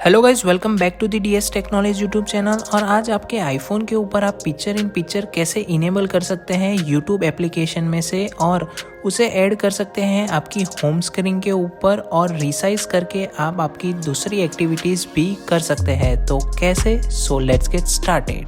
Hello guys, welcome back to the DS technology YouTube channel. और आज आपके iPhone के ऊपर आप पिक्चर इन पिक्चर कैसे इनेबल कर सकते हैं यूट्यूब एप्लीकेशन में से, और उसे ऐड कर सकते हैं आपकी होम स्क्रीन के ऊपर, और रिसाइज करके आप आपकी दूसरी एक्टिविटीज़ भी कर सकते हैं। तो कैसे? So let's get started.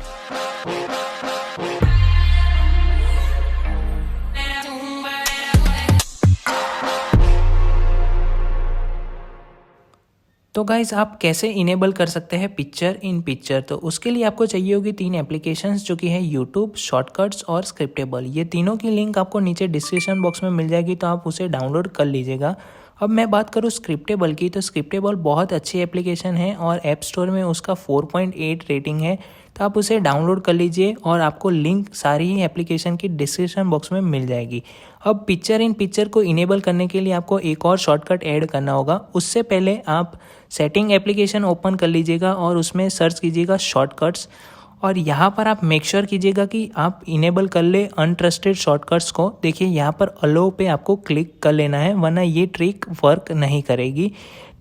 तो गाइज, आप कैसे इनेबल कर सकते हैं पिक्चर इन पिक्चर? तो उसके लिए आपको चाहिए होगी 3 एप्लीकेशंस, जो कि है यूट्यूब, शॉर्टकट्स और स्क्रिप्टेबल। ये तीनों की लिंक आपको नीचे डिस्क्रिप्शन बॉक्स में मिल जाएगी, तो आप उसे डाउनलोड कर लीजिएगा। अब मैं बात करूँ स्क्रिप्टेबल की, तो स्क्रिप्टेबल बहुत अच्छी एप्लीकेशन है और ऐप स्टोर में उसका 4.8 रेटिंग है। तो आप उसे डाउनलोड कर लीजिए और आपको लिंक सारी ही एप्लीकेशन की डिस्क्रिप्शन बॉक्स में मिल जाएगी। अब पिक्चर इन पिक्चर को इनेबल करने के लिए आपको एक और शॉर्टकट ऐड करना होगा। उससे पहले आप सेटिंग एप्लीकेशन ओपन कर लीजिएगा और उसमें सर्च कीजिएगा शॉर्टकट्स, और यहाँ पर आप मेक श्योर कीजिएगा कि आप इनेबल कर ले अनट्रस्टेड शॉर्टकट्स को। देखिए, यहाँ पर अलो पे आपको क्लिक कर लेना है, वरना ये ट्रिक वर्क नहीं करेगी।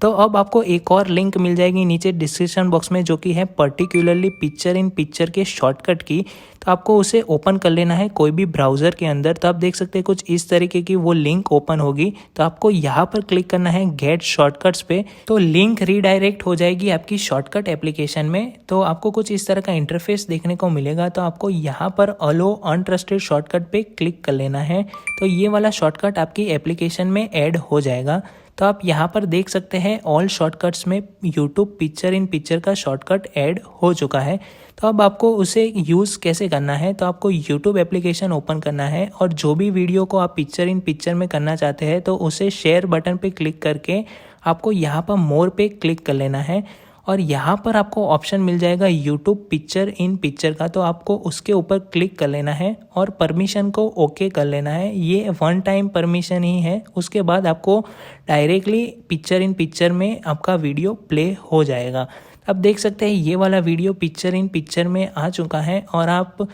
तो अब आपको एक और लिंक मिल जाएगी नीचे डिस्क्रिप्शन बॉक्स में, जो कि है पर्टिकुलरली पिक्चर इन पिक्चर के शॉर्टकट की। तो आपको उसे ओपन कर लेना है कोई भी ब्राउज़र के अंदर। तो आप देख सकते हैं कुछ इस तरीके की वो लिंक ओपन होगी। तो आपको यहाँ पर क्लिक करना है गेट शॉर्टकट्स पे, तो लिंक रीडायरेक्ट हो जाएगी आपकी शॉर्टकट एप्लीकेशन में। तो आपको कुछ इस तरह का इंटरफेस देखने को मिलेगा। तो आपको यहाँ पर अलो अनट्रस्टेड शॉर्टकट पे क्लिक कर लेना है। तो ये वाला शॉर्टकट आपकी एप्लीकेशन में ऐड हो जाएगा। तो आप यहाँ पर देख सकते हैं ऑल शॉर्टकट्स में यूट्यूब पिक्चर इन पिक्चर का शॉर्टकट ऐड हो चुका है। तो अब आपको उसे यूज़ कैसे करना है? तो आपको यूट्यूब एप्लीकेशन ओपन करना है, और जो भी वीडियो को आप पिक्चर इन पिक्चर में करना चाहते हैं, तो उसे शेयर बटन पे क्लिक करके आपको यहाँ पर मोर पे क्लिक कर लेना है। और यहाँ पर आपको ऑप्शन मिल जाएगा यूट्यूब पिक्चर इन पिक्चर का। तो आपको उसके ऊपर क्लिक कर लेना है और परमिशन को ओके कर लेना है। ये वन टाइम परमिशन ही है, उसके बाद आपको डायरेक्टली पिक्चर इन पिक्चर में आपका वीडियो प्ले हो जाएगा। अब देख सकते हैं ये वाला वीडियो पिक्चर इन पिक्चर में आ चुका है, और आप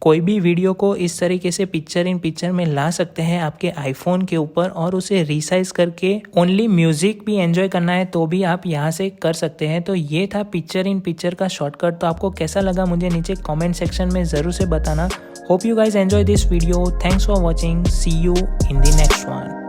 कोई भी वीडियो को इस तरीके से पिक्चर इन पिक्चर में ला सकते हैं आपके आईफोन के ऊपर, और उसे रिसाइज करके ओनली म्यूजिक भी एंजॉय करना है तो भी आप यहाँ से कर सकते हैं। तो ये था पिक्चर इन पिक्चर का शॉर्टकट। तो आपको कैसा लगा मुझे नीचे कमेंट सेक्शन में ज़रूर से बताना। Hope you guys enjoy this video. Thanks for watching. See you in the next one.